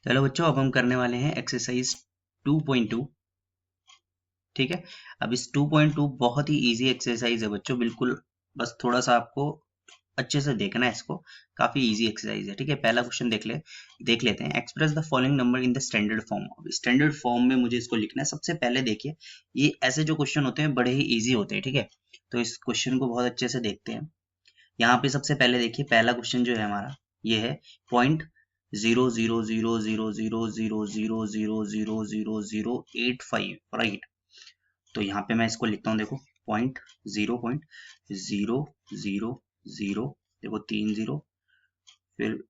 चलो बच्चों, अब हम करने वाले हैं एक्सरसाइज 2.2। ठीक है। अब इस 2.2 बहुत ही इजी एक्सरसाइज है बच्चों, बिल्कुल। बस थोड़ा सा आपको अच्छे से देखना है इसको। काफी इजी एक्सरसाइज है। ठीक है, पहला क्वेश्चन देख लेते हैं। Express the following number in the standard form. अब स्टैंडर्ड फॉर्म में मुझे इसको लिखना है। सबसे पहले देखिए, ये ऐसे जो क्वेश्चन होते हैं बड़े ही इजी होते हैं। ठीक है, तो इस क्वेश्चन को बहुत अच्छे से देखते हैं। यहाँ पे सबसे पहले देखिए, पहला क्वेश्चन जो है हमारा, ये है पॉइंट 0.00000000085, राइट। तो यहाँ पे मैं इसको लिखता हूँ, देखो, पॉइंट 0.000, देखो 3 0, फिर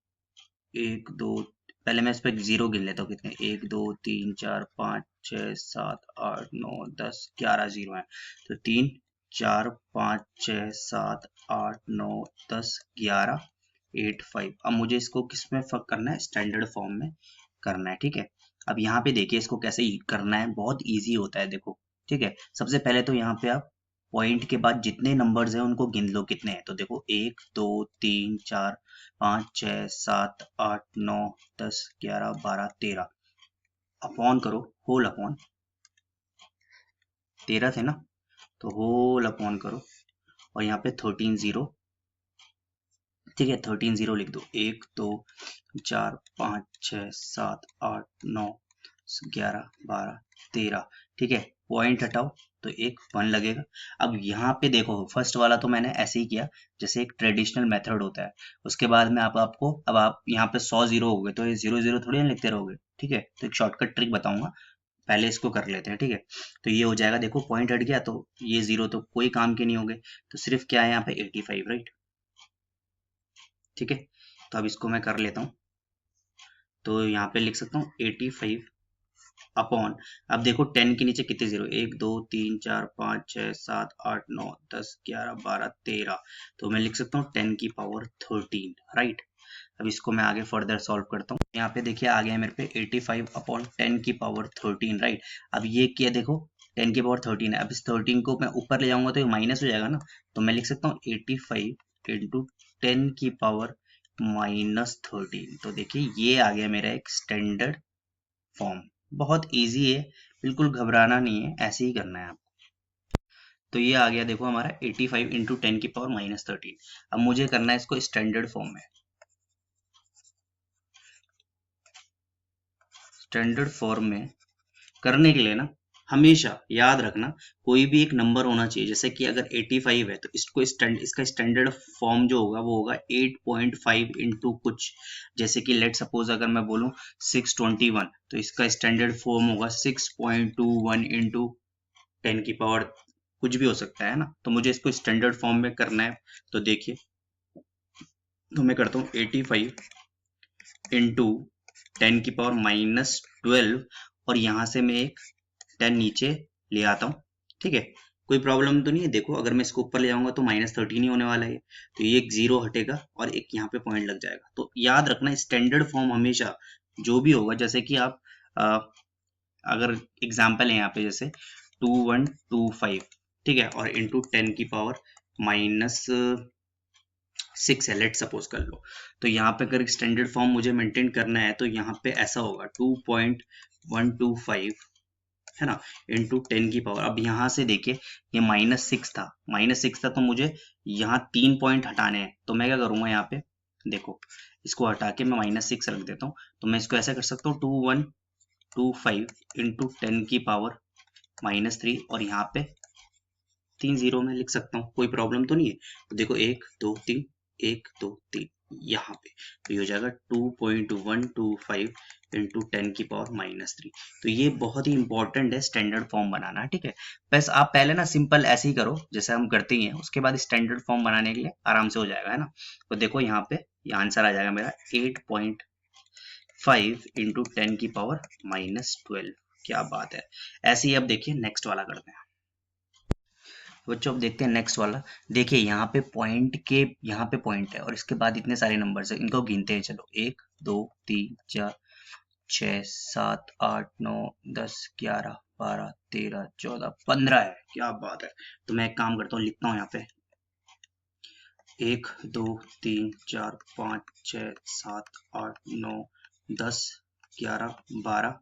1 2, पहले मैं इस पर जीरो गिन लेता हूँ, कितने, 1 2 3 4 5 6 7 8 9 10 11 जीरो है। तो 3 4 5 6 7 8 9 10 11 8 5। अब मुझे इसको किस में करना है, स्टैंडर्ड फॉर्म में करना है। ठीक है, अब यहाँ पे देखिए इसको कैसे करना है, बहुत इजी होता है, देखो। ठीक है, सबसे पहले तो यहाँ पे आप पॉइंट के बाद जितने नंबर्स हैं उनको गिन लो, कितने हैं। तो देखो 1 2 3 4 5 6 7 8 9 10 11 12 13, अपॉन करो, होल अपॉन 13 थे ना, तो होल अपॉन करो, और यहाँ पे 13 जीरो। ठीक है, 13 जीरो लिख दो। 1 2 4 5 6 7 8 9 11 12 13। ठीक है, पॉइंट हटाओ तो एक 1 लगेगा। अब यहाँ पे देखो, फर्स्ट वाला तो मैंने ऐसे ही किया जैसे एक ट्रेडिशनल मेथड होता है। उसके बाद में आपको, अब आप यहाँ पे 100 जीरो हो गए तो ये 0 0 थोड़ी ना लिखते रहोगे। ठीक है, तो एक शॉर्टकट ट्रिक बताऊंगा, पहले इसको कर लेते हैं। ठीक है, तो ये हो जाएगा, देखो पॉइंट हट गया तो ये जीरो तो कोई काम के नहीं हो गए, तो सिर्फ क्या है यहाँ पे 85, राइट। ठीक है, तो अब इसको मैं कर लेता हूँ, तो यहाँ पे लिख सकता हूँ 85 अपॉन, अब देखो 10 के नीचे कितने जीरो, 1 2 3 4 5 6 7 8 9 10 11 12 13, तो मैं लिख सकता हूँ 10 की पावर 13, राइट। अब इसको मैं आगे फर्दर सॉल्व करता हूँ। यहाँ पे देखिए आ गया मेरे पे 85 अपॉन 10 की पावर 13, राइट। अब ये क्या, देखो 10 की पावर 13 है। अब इस 13 को मैं ऊपर ले जाऊंगा तो ये माइनस हो जाएगा ना, तो मैं लिख सकता हूँ 85 इंटू 10 की पावर -13। तो देखिए ये आ गया मेरा एक स्टैंडर्ड फॉर्म। बहुत इजी है, बिल्कुल घबराना नहीं है, ऐसे ही करना है आपको। तो ये आ गया, देखो हमारा 85 इंटू 10 की पावर -13। अब मुझे करना है इसको स्टैंडर्ड फॉर्म में। स्टैंडर्ड फॉर्म में करने के लिए ना, हमेशा याद रखना, कोई भी एक नंबर होना चाहिए। जैसे कि अगर 85 है तो इसका स्टैंडर्ड फॉर्म जो होगा वो होगा 8.5 इंटू कुछ। जैसे कि लेट सपोज अगर मैं बोलूं 621, तो इसका स्टैंडर्ड फॉर्म होगा 6.21 इंटू 10 की पावर, कुछ भी हो सकता है ना। तो मुझे इसको स्टैंडर्ड फॉर्म में करना है। तो देखिए, तो मैं करता हूँ 85 इंटू 10 की पावर -12, और यहाँ से मैं एक 10 नीचे ले आता हूँ। ठीक है, कोई प्रॉब्लम तो नहीं है। देखो अगर मैं इसको ऊपर ले जाऊंगा तो -13 ही होने वाला है, तो ये एक जीरो हटेगा और एक यहाँ पे पॉइंट लग जाएगा। तो याद रखना, स्टैंडर्ड फॉर्म हमेशा जो भी होगा, जैसे कि आप अगर एग्जाम्पल है यहाँ पे, जैसे 2125, ठीक है, और इंटू 10 की पावर -6 है, लेट सपोज कर लो। तो यहाँ पे अगर स्टैंडर्ड फॉर्म मुझे मेंटेन करना है तो यहाँ पे ऐसा होगा 2.125, है ना, इंटू 10 की पावर। अब यहाँ से देखिए, ये -6 था तो मुझे यहाँ 3 पॉइंट हटाने हैं। तो मैं क्या करूंगा, यहाँ पे देखो, इसको हटा के मैं -6 रख देता हूँ। तो मैं इसको ऐसा कर सकता हूँ 2125 इंटू 10 की पावर -3, और यहाँ पे 3 जीरो में लिख सकता हूँ, कोई प्रॉब्लम तो नहीं है। तो देखो 1 2 3 1 2 3 यहाँ पे, तो ये हो जाएगा 2.125 इंटू 10 की पावर -3। तो ये बहुत ही इंपॉर्टेंट है स्टैंडर्ड फॉर्म बनाना। ठीक है, बस आप पहले ना सिंपल ऐसे ही करो जैसे हम करते ही हैं, उसके बाद स्टैंडर्ड फॉर्म बनाने के लिए आराम से हो जाएगा, है ना। तो देखो यहाँ पे ये आंसर आ जाएगा मेरा 8.5 इंटू 10 की पावर -12। क्या बात है। ऐसे ही अब देखिए नेक्स्ट वाला करते हैं बच्चों। अब देखते हैं नेक्स्ट वाला। देखिए यहाँ पे पॉइंट है और इसके बाद इतने सारे नंबर्स हैं, इनको गिनते हैं। चलो 1 2 3 4 6 7 8 9 10 11 12 13 14 15 है। क्या बात है। तो मैं एक काम करता हूँ, लिखता हूँ यहाँ पे 1 2 3 4 5 6 7 8 9 10 11 12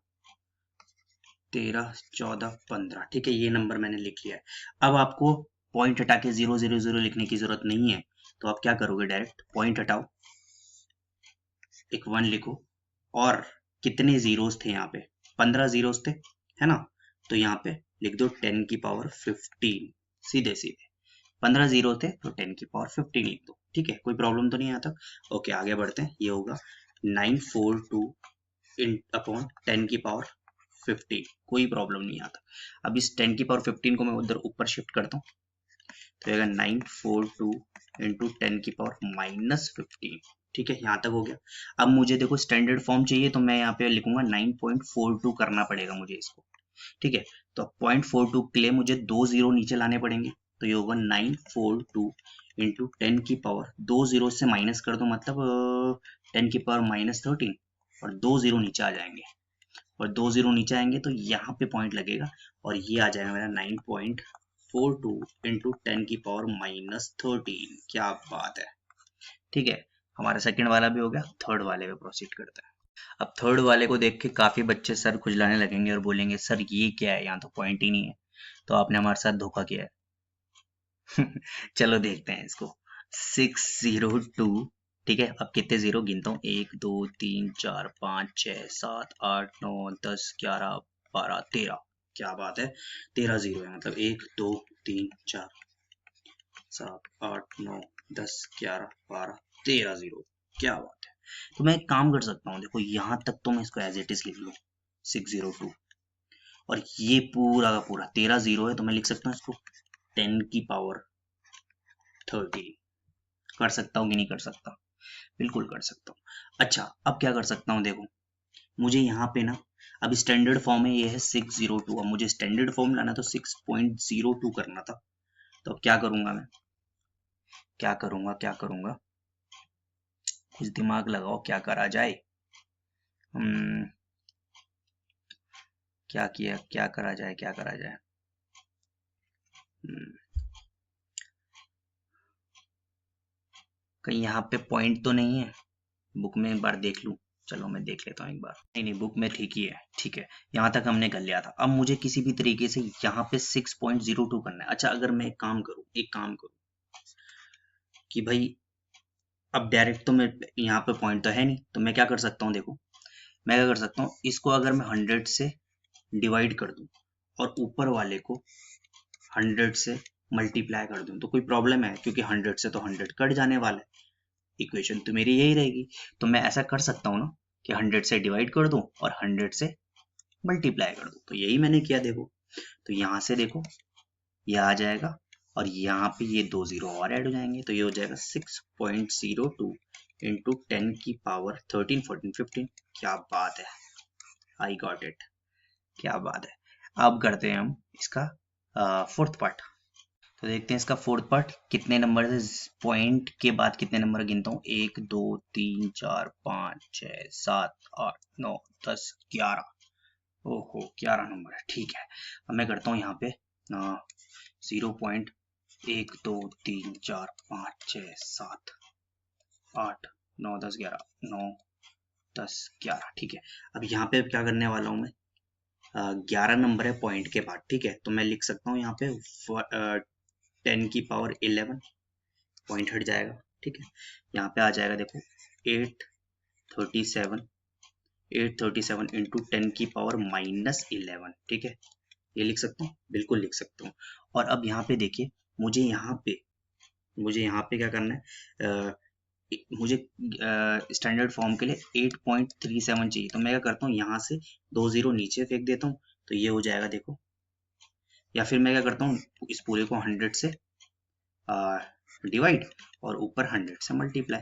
13 14 15, ठीक है, ये नंबर मैंने लिख लिया है। अब आपको पॉइंट हटा के 0 0 0 लिखने की जरूरत नहीं है, तो आप क्या करोगे, डायरेक्ट पॉइंट हटाओ, एक 1 लिखो, और कितने जीरोस थे यहाँ पे, 15 जीरोस थे, है ना, तो यहाँ पे लिख दो 10 की पावर 15, सीधे सीधे 15 जीरो थे तो 10 की पावर 15 लिख दो, ठीक है, कोई प्रॉब्लम तो नहीं यहाँ तक। ओके, आगे बढ़ते हैं, ये होगा 942 इन अपॉन 10 की पावर 15, कोई प्रॉब्लम नहीं आता। अब इस 10 की पावर 15 को मैं उधर ऊपर शिफ्ट करता हूँ, तो आएगा 942 इंटू 10 की पावर -15, ठीक है, यहाँ तक हो गया। अब मुझे देखो स्टैंडर्ड फॉर्म चाहिए, तो मैं यहाँ पे लिखूंगा 9.42 करना पड़ेगा मुझे इसको, ठीक है, तो 0.42 के लिए मुझे 2 जीरो नीचे लाने पड़ेंगे, तो ये होगा 942 इंटू 10 की पावर, 2 जीरो से माइनस कर दो, मतलब 10 की पावर -13, और 2 जीरो नीचे आ जाएंगे, और 2 जीरो नीचे आएंगे तो यहाँ पे पॉइंट लगेगा, और ये आ जाएगा मेरा 9.42 इंटू 10 की पावर -13, क्या बात है, ठीक है, हमारा सेकंड वाला भी हो गया। थर्ड वाले पे प्रोसीड करते हैं। अब थर्ड वाले को देख के काफी बच्चे सर खुजलाने लगेंगे और बोलेंगे सर ये क्या है, यहाँ तो पॉइंट ही नहीं है, तो आपने हमारे साथ धोखा किया है। चलो देखते हैं इसको, 602, ठीक है, अब कितने जीरो गिनता हूँ, 1 2 3 4 5 6 7 8 9 10 11 12 13, क्या बात है, 13 जीरो है, मतलब 1 2 3 4 7 8 9 10 11 12 13 जीरो, क्या बात है। तो मैं एक काम कर सकता हूँ, देखो यहाँ तक तो मैं इसको एज इट इज लिख लूँ 602, और ये पूरा का पूरा 13 जीरो है, तो मैं लिख सकता हूँ इसको 10 की पावर 13, कर सकता हूँ कि नहीं कर सकता, बिल्कुल कर सकता हूँ। अच्छा, अब क्या कर सकता हूँ, देखो मुझे यहाँ पे ना, अब स्टैंडर्ड फॉर्म में ये है 602, अब मुझे स्टैंडर्ड फॉर्म लाना तो 6.02 करना था, तो अब क्या करूंगा मैं, क्या करूंगा, कुछ दिमाग लगाओ, क्या करा जाए, हम्म, क्या करा जाए, कहीं यहाँ पे पॉइंट तो नहीं है, बुक में एक बार देख लूं, चलो मैं देख लेता हूँ एक बार, नहीं नहीं बुक में ठीक ही है, ठीक है, यहाँ तक हमने कर लिया था। अब मुझे किसी भी तरीके से यहाँ पे 6.02 करना है। अच्छा, अगर मैं एक काम करूँ कि भाई अब डायरेक्ट तो मैं यहाँ पे पॉइंट तो है नहीं, तो मैं क्या कर सकता हूँ, देखो मैं क्या कर सकता हूँ, इसको अगर मैं 100 से डिवाइड कर दूं और ऊपर वाले को 100 से मल्टीप्लाई कर दूं, तो कोई प्रॉब्लम है, क्योंकि 100 से तो 100 कट जाने वाला है, इक्वेशन तो मेरी यही रहेगी। तो मैं ऐसा कर सकता हूँ ना कि 100 से डिवाइड कर दूं और 100 से मल्टीप्लाई कर दूं, तो यही मैंने किया, देखो तो यहाँ से देखो ये आ जाएगा, और यहाँ पे ये 2 जीरो और ऐड हो जाएंगे, तो ये हो जाएगा 6.02 इंटू 10 की पावर 13 14 15, क्या बात है, आई गॉट इट, क्या बात है। अब करते हैं हम इसका फोर्थ पार्ट, तो देखते हैं इसका फोर्थ पार्ट कितने नंबर से, पॉइंट के बाद कितने नंबर गिनता हूँ, 1 2 3 4 5 6 7 8 9 10 11, ओहो 11 नंबर है, ठीक है। अब मैं करता हूँ यहाँ पे 0.1 2 3 4 5 6 7 8 9 10 11 9 10 11, ठीक है। अब यहाँ पे क्या करने वाला हूँ मैं, 11 नंबर है पॉइंट के बाद, ठीक है, तो मैं लिख सकता हूँ यहाँ पे 10 की पावर 11, पॉइंट हट जाएगा, ठीक है, यहाँ पे आ जाएगा देखो 837 इंटू 10 की पावर -11, ठीक है, ये लिख सकता हूँ, बिल्कुल लिख सकता हूँ। और अब यहाँ पे देखिए, मुझे यहाँ पे क्या करना है, मुझे स्टैंडर्ड फॉर्म के लिए 8.37 चाहिए, तो मैं क्या करता हूँ, यहाँ से 2 जीरो नीचे फेंक देता हूँ, तो ये हो जाएगा देखो, या फिर मैं क्या करता हूँ, इस पूरे को 100 से डिवाइड और ऊपर 100 से मल्टीप्लाई,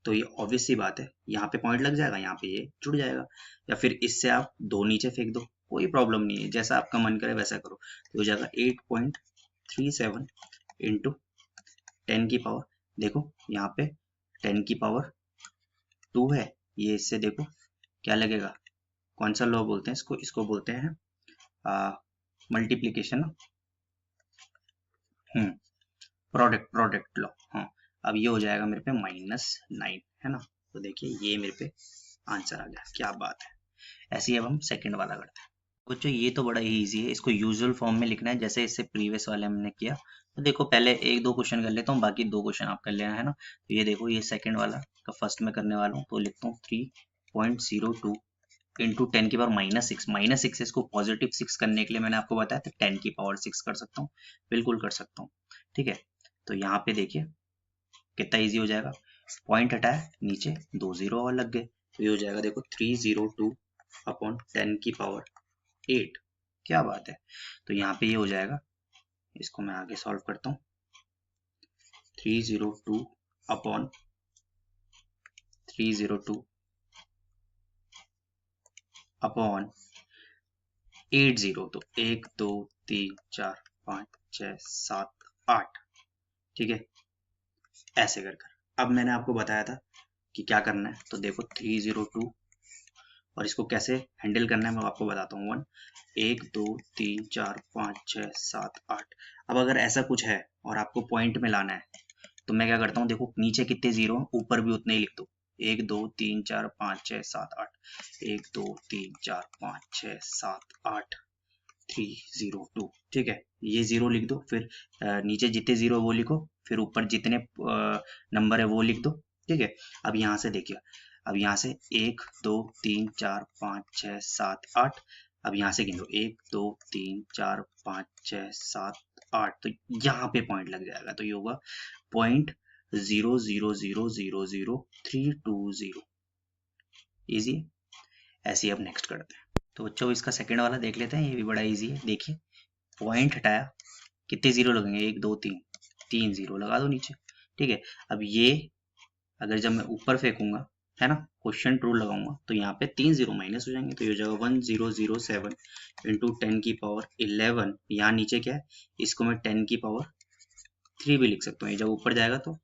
तो ये ऑब्वियस सी बात है, यहाँ पे पॉइंट लग जाएगा, यहाँ पे ये जुड़ जाएगा, या फिर इससे आप 2 नीचे फेंक दो, कोई प्रॉब्लम नहीं है, जैसा आपका मन करे वैसा करो, तो हो जाएगा 8.37 इंटू 10 की पावर, देखो यहाँ पे 10 की पावर 2 है, ये इससे देखो क्या लगेगा, कौन सा लॉ बोलते हैं इसको, बोलते हैं मल्टीप्लीकेशन, प्रोडक्ट लॉ, हाँ। अब ये हो जाएगा मेरे पे -9, है ना, तो देखिए ये मेरे पे आंसर आ गया, क्या बात है। ऐसे ही अब हम सेकंड वाला करते हैं। बच्चों ये तो बड़ा ही इजी है, इसको यूजुअल फॉर्म में लिखना है जैसे इससे प्रीवियस वाले हमने किया। तो देखो पहले एक दो क्वेश्चन कर लेता हूँ, बाकी दो क्वेश्चन आप कर लेना है ना। तो ये देखो ये सेकंड वाला का फर्स्ट में करने वाला हूँ, तो लिखता हूँ 3.02 इंटू 10 की पावर -6 इसको पॉजिटिव 6 करने के लिए मैंने आपको बताया था 10 की पावर 6 कर सकता हूँ, बिल्कुल कर सकता हूँ। ठीक है, तो यहाँ पे देखिए कितना इजी हो जाएगा, पॉइंट हटाया नीचे 2 जीरो और लग गए, तो ये हो जाएगा देखो 302 अपॉन 10 की पावर 8, क्या बात है। तो यहाँ पे ये हो जाएगा, इसको मैं आगे सॉल्व करता हूँ, 302 अपॉन 302 अपॉन 80, तो 1 2 3 4 5 6 7 8, ठीक है, ऐसे कर कर। अब मैंने आपको बताया था कि क्या करना है, तो देखो 302 और इसको कैसे हैंडल करना है मैं आपको बताता हूँ। 1 2 3 4 5 6 7 8। अब अगर ऐसा कुछ है और आपको पॉइंट में लाना है तो मैं क्या करता हूँ, देखो नीचे कितने जीरो ऊपर भी उतने ही लिख दो, 1 2 3 4 5 6 7 8, 1 2 3 4 5 6 7 8 302, ठीक है, ये जीरो लिख दो, फिर नीचे जितने जीरो वो लिखो, फिर ऊपर जितने नंबर है वो लिख दो, ठीक है। अब यहाँ से देखिए, अब यहाँ से 1 2 3 4 5 6 7 8, अब यहाँ से गिनो 1 2 3 4 5 6 7 8, तो यहाँ पे पॉइंट लग जाएगा, तो ये होगा 0.00000320, इजी। ऐसे ही अब नेक्स्ट करते हैं। तो बच्चों इसका सेकेंड वाला देख लेते हैं, ये भी बड़ा इजी है। देखिए पॉइंट हटाया, कितने जीरो लगेंगे, 1 2 3, 3 जीरो लगा दो नीचे, ठीक है। अब ये अगर जब मैं ऊपर फेंकूंगा है ना, क्वेश्चन ट्रू लगाऊंगा, तो यहाँ पे 3 जीरो माइनस हो जाएंगे, तो ये हो जाएगा 1007 इंटू 10 की पावर 11। यहाँ नीचे क्या है, इसको मैं 10 की पावर 3 भी लिख सकता हूँ, ये जब ऊपर जाएगा तो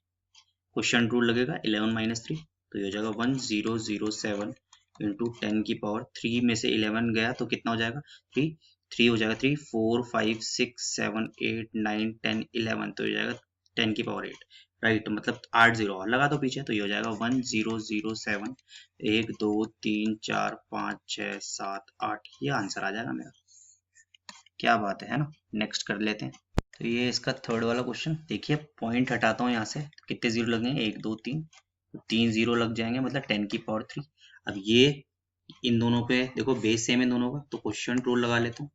क्वेश्चन ट्रू लगेगा, 11 माइनस 3, तो ये हो जाएगा 1007 इंटू 10 की पावर 3 में से 11 गया तो कितना हो जाएगा, 3 3 हो जाएगा, 3 4 5 6 7 8 9 10 11, तो हो जाएगा 10 की पावर 8, राइट, मतलब 8 जीरो और लगा दो पीछे, तो ये हो जाएगा 1007 1 2 3 4 5 6 7 8, ये आंसर आ जाएगा मेरा, क्या बात है ना। नेक्स्ट कर लेते हैं। तो ये इसका थर्ड वाला क्वेश्चन, देखिए पॉइंट हटाता हूँ यहाँ से, तो कितने जीरो लगेंगे, 1 2 3, तो 3 जीरो लग जाएंगे, मतलब 10 की पावर 3। अब ये इन दोनों पे देखो बेस सेम है दोनों का, तो क्वेश्चन रूल लगा लेता हूँ,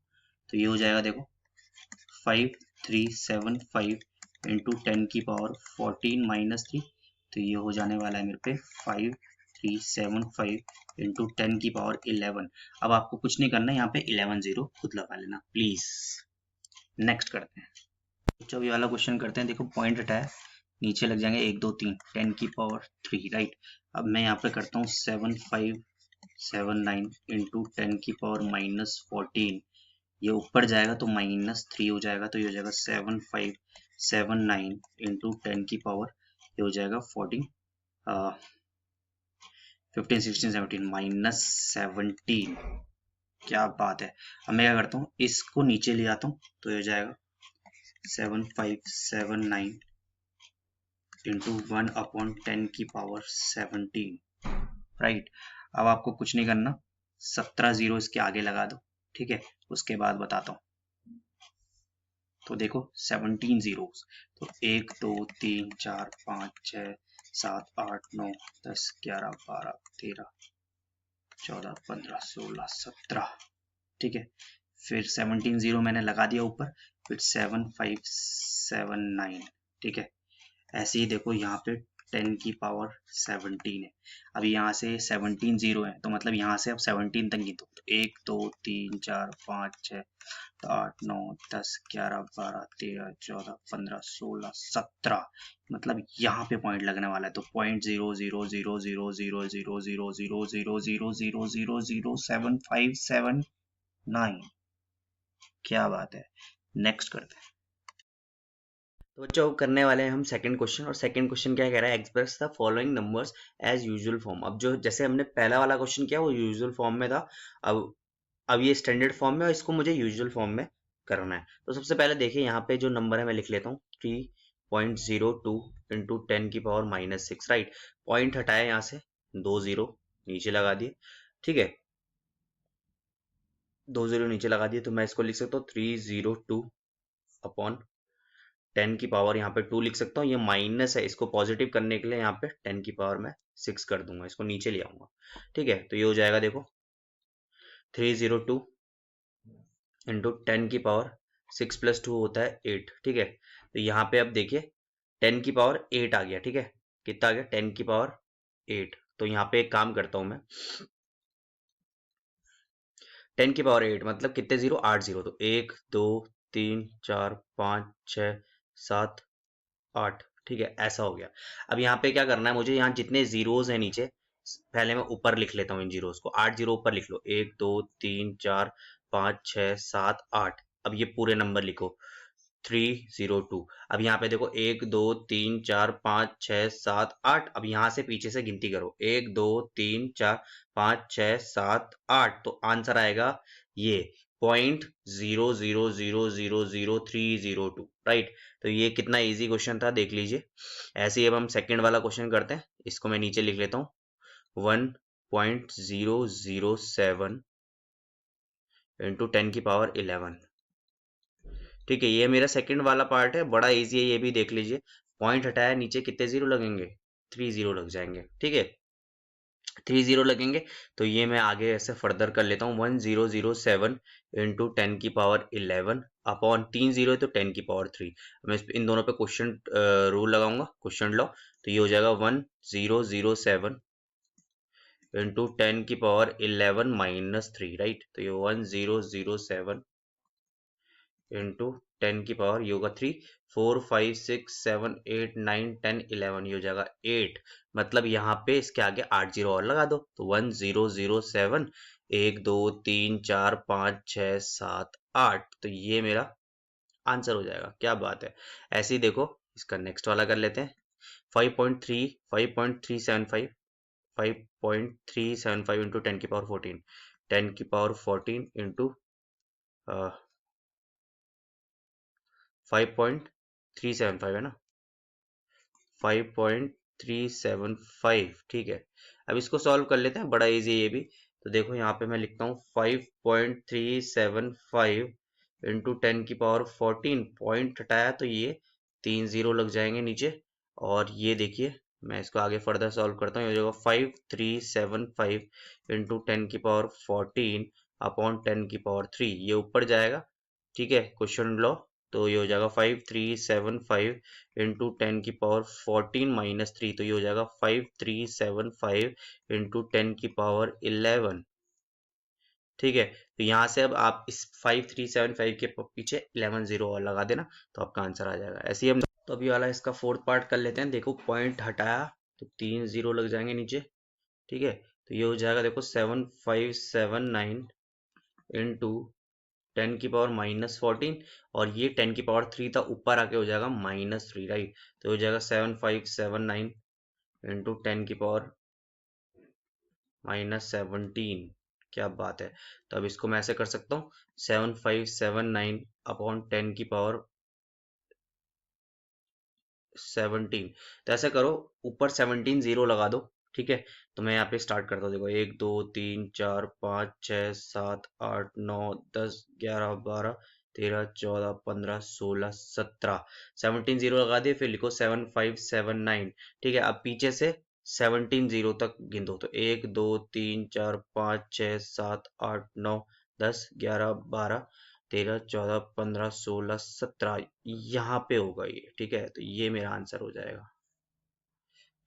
तो ये हो जाएगा देखो 5375 इंटू 10 की पावर 14 माइनस 3, तो ये हो जाने वाला है मेरे पे 5375 इंटू 10 की पावर 11। अब आपको कुछ नहीं करना है, यहाँ पे 11 जीरो खुद लगा लेना प्लीज। नेक्स्ट करते हैं, जब ये वाला क्वेश्चन करते हैं, देखो पॉइंट हटाया, नीचे लग जाएंगे 1 2 3, 10 की पावर 3, राइट। अब मैं यहाँ पे करता हूँ 7579 इंटू 10 की पावर -14, ये ऊपर जाएगा तो -3 हो जाएगा, तो ये हो जाएगा 7579 इंटू 10 की पावर, ये हो जाएगा 14 15 16 17 -17, क्या बात है। अब मैं क्या करता हूँ, इसको नीचे ले आता हूँ, तो ये हो जाएगा 7579 इंटू 1 अपॉन 10 की पावर 17, राइट। अब आपको कुछ नहीं करना, 17 जीरो इसके आगे लगा दो, ठीक है, उसके बाद बताता हूँ। तो देखो 17 जीरो, तो 1 2 3 4 5 6 7 8 9 10 11 12 13 14 15 16 17, ठीक है। फिर 17 जीरो मैंने लगा दिया ऊपर, फिर 7579, ठीक है। ऐसे ही देखो यहाँ पे 10 की पावर 17 है, अब यहाँ से 17 जीरो है, तो मतलब यहाँ से अब 17 तक गिनो, तो 1 2 3 4 5 6 8 9 10 11 12 13 14 15 16 17, मतलब यहाँ पे पॉइंट लगने वाला है, तो पॉइंट 0.0000000000007579, क्या बात है। नेक्स्ट करते हैं। तो बच्चों करने वाले हैं हम सेकंड क्वेश्चन, और सेकंड क्वेश्चन क्या कह रहा है, express the following numbers as usual form. अब जो जैसे हमने पहला वाला क्वेश्चन किया वो यूजुअल फॉर्म में था, अब ये स्टैंडर्ड फॉर्म में, और इसको मुझे यूजुअल फॉर्म में करना है। तो सबसे पहले देखिए यहाँ पे जो नंबर है मैं लिख लेता हूँ 3.02 इंटू 10 की पावर -6, राइट। पॉइंट हटाया यहाँ से 2 जीरो नीचे लगा दिए, ठीक है, 2 जीरो नीचे लगा दिए, तो मैं इसको लिख सकता हूँ 302 अपॉन 10 की पावर यहाँ पे 2 लिख सकता हूँ। ये माइनस है, इसको पॉजिटिव करने के लिए यहाँ पे 10 की पावर मैं 6 कर दूंगा, इसको नीचे ले आऊंगा, ठीक है। तो ये हो जाएगा देखो 302 इंटू 10 की पावर 6 प्लस 2 होता है 8, ठीक है। तो यहाँ पे अब देखिए 10 की पावर 8 आ गया, ठीक है। कितना आ गया? 10 की पावर 8। तो यहाँ पे एक काम करता हूँ मैं, 10 की पावर 8 मतलब कितने जीरो? 8 जीरो। तो 1 2 3 4 5 6 7 8, ठीक है, ऐसा हो गया। अब यहाँ पे क्या करना है मुझे, यहाँ जितने जीरोज हैं नीचे, पहले मैं ऊपर लिख लेता हूँ इन जीरोज को। 8 जीरो ऊपर लिख लो, 1 2 3 4 5 6 7 8। अब ये पूरे नंबर लिखो 302। अब यहाँ पे देखो 1 2 3 4 5 6 7 8। अब यहाँ से पीछे से गिनती करो, 1 2 3 4 5 6 7 8। तो आंसर आएगा ये 0.00000302, राइट। तो ये कितना इजी क्वेश्चन था, देख लीजिए। ऐसे ही अब हम सेकंड वाला क्वेश्चन करते हैं। इसको मैं नीचे लिख लेता हूँ 1.007 इंटू 10 की पावर 11, ठीक है। ये मेरा सेकंड वाला पार्ट है, बड़ा इजी है, ये भी देख लीजिए। पॉइंट हटाया, नीचे कितने जीरो लगेंगे? 3 जीरो लग जाएंगे, ठीक है, 3 जीरो लगेंगे। तो ये मैं आगे ऐसे फर्दर कर लेता हूँ 1007 इंटू 10 की पावर 11 अपॉन 3 जीरो है तो 10 की पावर 3। मैं इन दोनों पे क्वेश्चन रूल लगाऊंगा, क्वेश्चन लॉ। तो ये हो जाएगा 1007 इंटू 10 की पावर 11 माइनस 3, राइट। तो ये 1007 इंटू 10 की पावर, ये होगा 3 4 5 6 7 8 9 10 11, ये हो जाएगा 8। मतलब यहाँ पे इसके आगे 8 जीरो और लगा दो, तो 1007 1 2 3 4 5 6 7 8। तो ये मेरा आंसर हो जाएगा, क्या बात है। ऐसे ही देखो इसका नेक्स्ट वाला कर लेते हैं। 5.375 5.375 इंटू 10 की पावर 14, 10 की पावर 14 इंटू 5.375 है ना, 5.375, ठीक है। अब इसको सॉल्व कर लेते हैं, बड़ा इजी है ये भी। तो देखो यहाँ पे मैं लिखता हूँ 5.375 इंटू 10 की पावर 14, पॉइंट हटाया तो ये 3 जीरो लग जाएंगे नीचे। और ये देखिए मैं इसको आगे फर्दर सॉल्व करता हूँ, ये हो जाएगा 5375 इंटू 10 की पावर 14 अपॉन 10 की पावर 3, ये ऊपर जाएगा, ठीक है, क्वेश्चन लॉ। तो ये हो जाएगा 5375 इंटू 10 की पावर 14 माइनस 3, तो ये हो जाएगा 5375 इंटू 10 की पावर 11, ठीक है। तो यहाँ से अब आप इस 5375 के पीछे 11 जीरो और लगा देना, तो आपका आंसर आ जाएगा। ऐसे ही हम तो अभी वाला इसका फोर्थ पार्ट कर लेते हैं। देखो पॉइंट हटाया तो 3 जीरो लग जाएंगे नीचे, ठीक है। तो ये हो जाएगा देखो 7579 इंटू 10 की पावर -14, और ये 10 की पावर 3 था, ऊपर आके हो जाएगा -3, राइट। तो हो जाएगा 7579 इंटू 10 की पावर -17, क्या बात है। तो अब इसको मैं ऐसे कर सकता हूँ 7579 अपॉन 10 की पावर 17। तो ऐसा करो ऊपर 17 जीरो लगा दो, ठीक है। तो मैं यहाँ पे स्टार्ट करता हूँ, देखो 1 2 3 4 5 6 7 8 9 10 11 12 13 14 15 16 17, 17 जीरो लगा दिए, फिर लिखो 7579, ठीक है। अब पीछे से 17 जीरो तक गिन दो, तो 1 2 3 4 5 6 7 8 9 10 11 12 13 14 15 16 17, यहाँ पे होगा ये, ठीक है। तो ये मेरा आंसर हो जाएगा,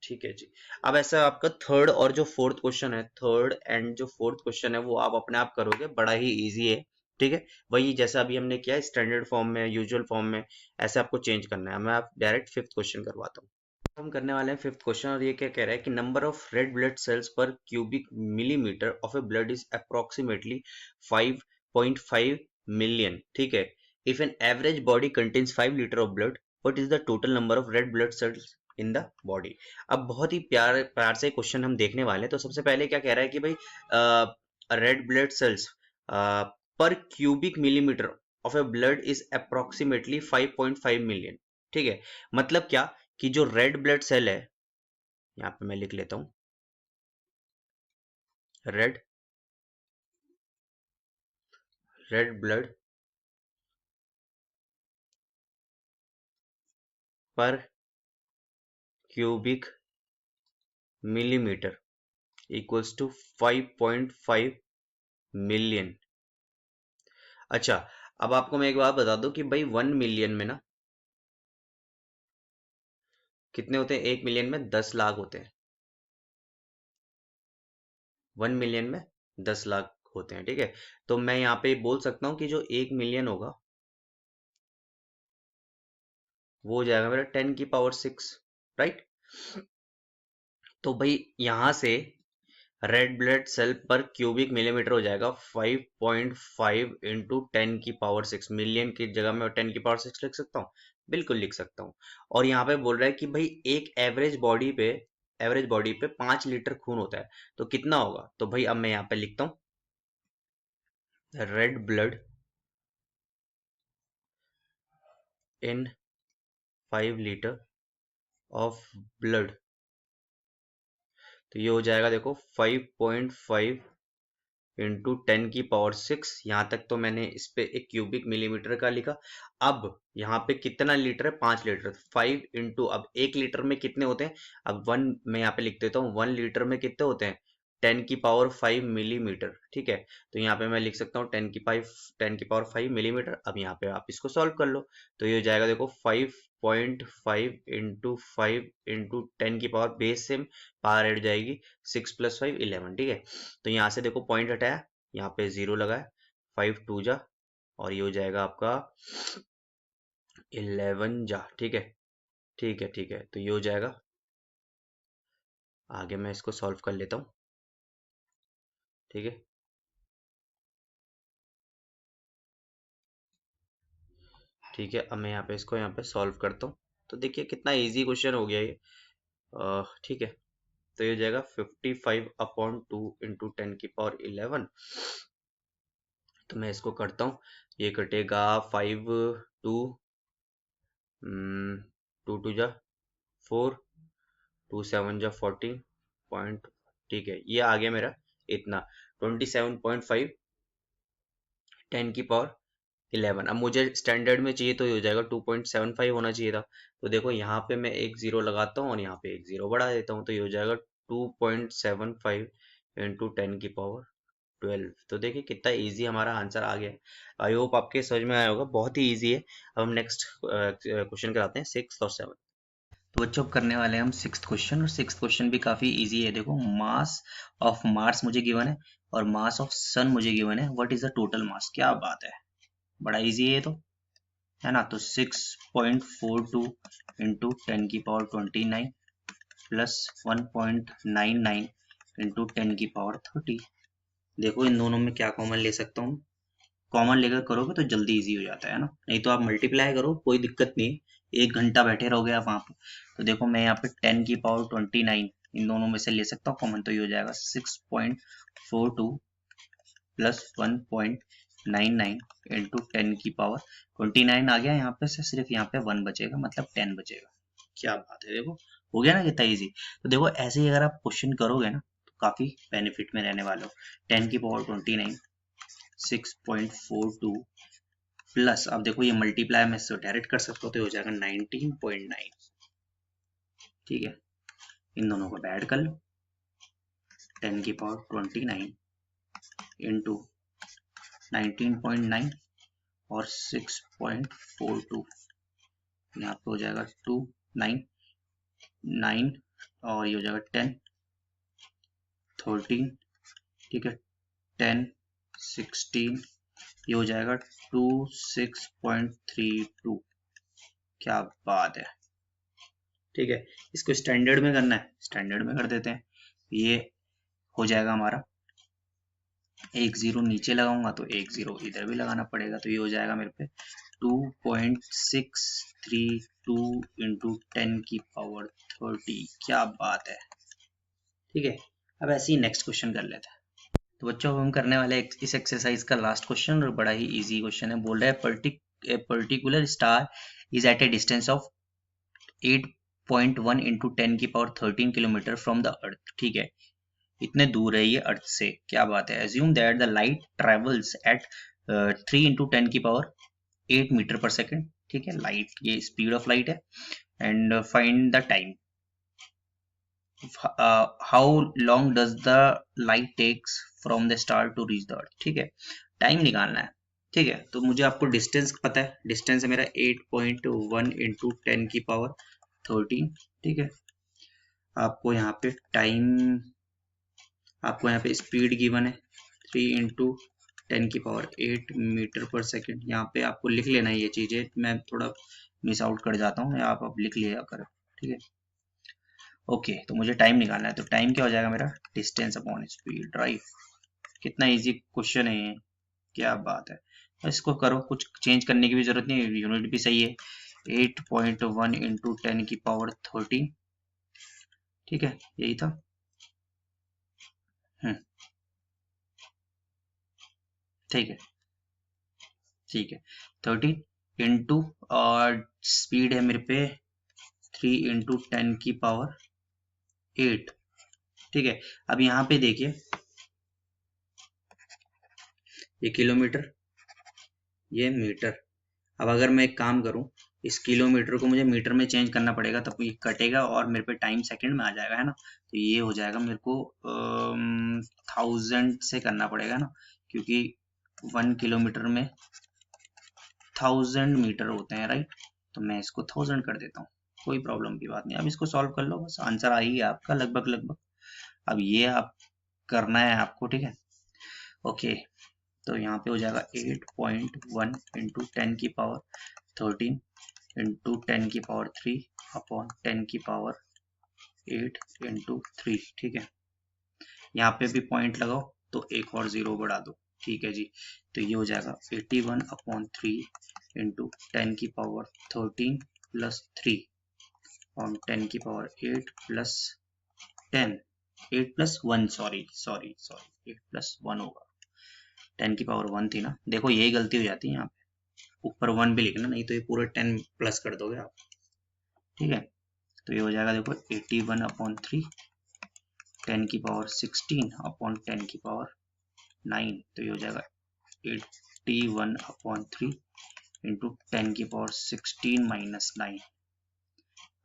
ठीक है जी। अब ऐसा आपका थर्ड और जो फोर्थ क्वेश्चन है, थर्ड एंड जो फोर्थ क्वेश्चन है वो आप अपने आप करोगे, बड़ा ही इजी है, ठीक है। वही जैसा अभी हमने किया स्टैंडर्ड फॉर्म में, यूजुअल फॉर्म में, ऐसे आपको चेंज करना है। मैं आप डायरेक्ट फिफ्थ क्वेश्चन करवाता हूँ। हम करने वाले हैं फिफ्थ क्वेश्चन, और ये क्या कह रहा है कि number of red blood cells per cubic millimetre of a blood is approximately 5.5 million, ठीक है। If an average body contains 5 litre of blood, what is the total number of red blood cells in the body. अब बहुत ही प्यार प्यार से question हम देखने वाले हैं। तो सबसे पहले क्या कह रहा है कि भाई red blood cells per cubic millimetre of a blood is approximately 5.5 million, ठीक है। मतलब क्या कि जो रेड ब्लड सेल है, यहाँ पे मैं लिख लेता हूँ, red blood per cubic millimetre equals to 5.5 million. अच्छा, अब आपको मैं एक बात बता दूं कि भाई 1 मिलियन में ना कितने होते हैं? 1 मिलियन में 10 लाख होते हैं। 1 मिलियन में 10 लाख होते हैं, ठीक है। तो मैं यहाँ पे बोल सकता हूँ कि जो 1 मिलियन होगा वो हो जाएगा मेरा 10 की पावर 6, राइट। तो भाई यहाँ से रेड ब्लड सेल पर क्यूबिक मिलीमीटर हो जाएगा 5.5 इंटू 10 की पावर 6। मिलियन की जगह में 10 की पावर 6 लिख सकता हूँ, बिल्कुल लिख सकता हूँ। और यहाँ पे बोल रहा है कि भाई एक एवरेज बॉडी पे 5 लीटर खून होता है, तो कितना होगा? तो भाई अब मैं यहाँ पे लिखता हूँ red blood in 5 litre of blood, तो ये हो जाएगा देखो 5.5 इंटू 10 की पावर 6। यहाँ तक तो मैंने इस पे एक क्यूबिक मिलीमीटर का लिखा। अब यहाँ पे कितना लीटर है? 5 लीटर। 5 इंटू, अब 1 लीटर में कितने होते हैं? अब 1 मैं यहाँ पे लिख देता हूँ, 1 लीटर में कितने होते हैं? 10 की पावर 5 मिलीमीटर, ठीक है। तो यहाँ पे मैं लिख सकता हूँ 10 की पावर 5 मिलीमीटर। अब यहाँ पे आप इसको सॉल्व कर लो, तो ये हो जाएगा देखो 5.5 इंटू 5 इंटू 10 की पावर बेस से पावर हट जाएगी, 6 + 5 11, ठीक है। तो यहाँ से देखो पॉइंट हटाया, यहाँ पे 0 लगाया, 5 2 जा, और ये हो जाएगा आपका 11 जा, ठीक है। ठीक है, तो ये हो जाएगा। आगे मैं इसको सॉल्व कर लेता हूँ, ठीक है। ठीक है, अब मैं यहाँ पे इसको यहाँ पे सॉल्व करता हूँ। तो देखिए कितना इजी क्वेश्चन हो गया ये। ठीक है, तो ये हो जाएगा 55/2 इंटू 10 की पावर 11। तो मैं इसको करता हूँ, ये कटेगा 5 2 2 2 जा 4, 2 7 जा 14 पॉइंट, ठीक है। ये आ गया मेरा इतना 27.5 10 की पावर 11। अब मुझे स्टैंडर्ड में चाहिए तो ये हो जाएगा 2.75 होना चाहिए था। तो देखो यहाँ पे मैं एक जीरो लगाता हूँ और यहाँ पे एक जीरो बढ़ा देता हूँ, तो ये हो जाएगा 2.75 इंटू 10 की पावर 12। तो देखिए कितना इजी हमारा आंसर आ गया है। आई होप आपके समझ में आया होगा, बहुत ही इजी है। अब हम नेक्स्ट क्वेश्चन कराते हैं, 6th और 7th। तो बच्चों अब करने वाले हैं हम 6th क्वेश्चन, और 6th क्वेश्चन भी काफी इजी है। देखो, मास ऑफ मार्स मुझे गिवन है और मास ऑफ सन मुझे गिवन है। What is the total mass? क्या बात है, बड़ा इजी है ये तो, है ना। तो 6.42 इंटू 10 की पावर 29 प्लस 1.99 इंटू 10 की पावर 30। देखो इन दोनों में क्या कॉमन ले सकता हूँ? कॉमन लेकर करोगे तो जल्दी इजी हो जाता है ना, नहीं तो आप मल्टीप्लाई करो, कोई दिक्कत नहीं, 1 घंटा बैठे रहोगे आप वहां पे। तो देखो मैं यहाँ पे 10 की पावर 29 इन दोनों में से ले सकता हूँ कॉमन, तो ये हो जाएगा 6.42 प्लस 1.99 इंटू 10 की पावर 29 आ गया। यहाँ पे से सिर्फ यहाँ पे 1 बचेगा, मतलब 10 बचेगा। क्या बात है, देखो हो गया ना कितना इजी। तो देखो ऐसे ही अगर आप क्वेश्चन करोगे ना तो काफी बेनिफिट में रहने वाले हो। 10 की पावर 29 6.42 प्लस, अब देखो ये मल्टीप्लाई में इससे डायरेक्ट कर सकते हो, तो हो जाएगा 19.9, ठीक है। इन दोनों को ऐड कर लो, 10 की पावर 29 इंटू 19.9 और 6.42, यहाँ पे हो जाएगा 2 9 9 और ये हो जाएगा 10 13, ठीक है, 10 16, ये हो जाएगा 26.32। क्या बात है, ठीक है। इसको स्टैंडर्ड में करना है, स्टैंडर्ड में कर देते हैं। ये हो जाएगा हमारा, एक जीरो नीचे लगाऊंगा तो एक जीरो इधर भी लगाना पड़ेगा, तो ये हो जाएगा मेरे पे 2.632 इंटू 10 की पावर 30। क्या बात है, ठीक है। अब ऐसे ही नेक्स्ट क्वेश्चन कर लेते हैं। तो बच्चों अब हम करने वाले हैं इस एक्सरसाइज का लास्ट क्वेश्चन, और बड़ा ही इजी क्वेश्चन है। बोल रहा है particular star is at a distance of 8.1 into 10 की power 13 kilometre from the earth, ठीक है। इतने दूर है ये अर्थ से, क्या बात है। Assume that the light travels eight 3 into 10 की पावर 8 मीटर पर सेकेंड, ठीक है, लाइट ये स्पीड ऑफ लाइट है। And find the time, how long does the light takes from the star to reach the earth, ठीक है, time निकालना है। ठीक है, तो मुझे आपको डिस्टेंस पता है, डिस्टेंस है मेरा 8.1 इंटू 10 की पावर 13, ठीक है। आपको यहाँ पे टाइम, आपको यहाँ पे स्पीड गिवन है 3 इंटू 10 की पावर 8 मीटर पर सेकेंड। यहाँ पे आपको लिख लेना है ये चीजें, मैं थोड़ा मिस आउट कर जाता हूँ, आप लिख लिया करो, ठीक है। ओके, तो मुझे टाइम निकालना है, तो टाइम क्या हो जाएगा मेरा, डिस्टेंस अपॉन स्पीड, राइट। कितना इजी क्वेश्चन है ये, क्या बात है। इसको करो, कुछ चेंज करने की भी जरूरत नहीं, यूनिट भी सही है, 8.1 इंटू 10 की पावर 13, ठीक है, यही था। ठीक है, ठीक है, 13 इंटू और स्पीड है मेरे पे 3 इंटू 10 की पावर 8, ठीक है। अब यहाँ पे देखिए, ये किलोमीटर, ये मीटर। अब अगर मैं एक काम करूं, इस किलोमीटर को मुझे मीटर में चेंज करना पड़ेगा, तब ये कटेगा और मेरे पे टाइम सेकंड में आ जाएगा, है ना। तो ये हो जाएगा मेरे को 1000 से करना पड़ेगा ना, क्योंकि 1 किलोमीटर में 1000 मीटर होते हैं, राइट। तो मैं इसको 1000 कर देता हूँ, कोई प्रॉब्लम की बात नहीं। अब इसको सॉल्व कर लो, बस आंसर आ ही है आपका लगभग लगभग। अब ये आप करना है आपको, ठीक है। ओके, तो यहाँ पे हो जाएगा 8.1 इंटू 10 की पावर 13 इंटू 10 की पावर 3 अपॉन 10 की पावर 8 इंटू 3, ठीक है। यहाँ पे भी पॉइंट लगाओ तो एक और जीरो बढ़ा दो, ठीक है जी। तो ये हो जाएगा 81/3 इंटू 10 की पावर 13 प्लस 3 और 10 की power 8 plus 10, 8 plus 1, sorry sorry sorry 8 plus 1 होगा, 10 की पावर 1 थी ना, देखो यही गलती हो जाती है यहाँ पे, ऊपर 1 भी लिखना, नहीं तो ये पूरे 10 प्लस कर दोगे आप, ठीक है। तो ये हो जाएगा देखो 81/3, 10 की पावर 16 अपॉन 10 की पावर 9, तो ये हो जाएगा 81/3 इंटू 10 की पावर 16 माइनस 9।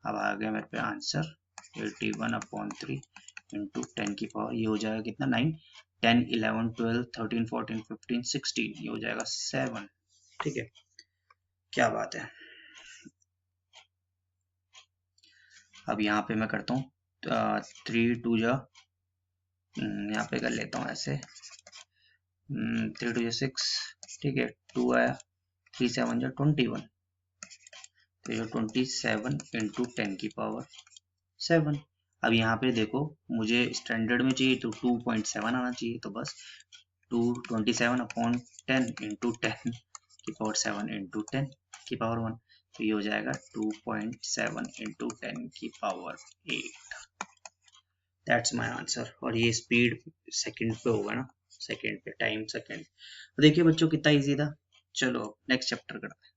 अब आ गया मेरे पे आंसर 81/3 इंटू 10 की पावर, ये हो जाएगा कितना 9, 10 11 12 13 14 15 16, ये हो जाएगा 7, ठीक है, क्या बात है। अब यहाँ पे मैं करता हूँ 3 2 जा, यहाँ पे कर लेता हूँ ऐसे, 3 2 6, ठीक है, 2 आया, 3 7 जा 21, तो ये 27 इंटू 10 की पावर 7। अब यहाँ पे देखो, मुझे स्टैंडर्ड में चाहिए तो 2.7 आना चाहिए, तो बस 27 अपॉन 10 इंटू 10 की पावर 7 इंटू 10 की पावर 1, तो ये हो जाएगा 2.7 इंटू 10 की पावर 8। That's my answer. और ये स्पीड सेकंड पे होगा ना, सेकंड पे, टाइम सेकंड। तो देखिए बच्चों कितना इजी था। चलो नेक्स्ट चैप्टर करते हैं।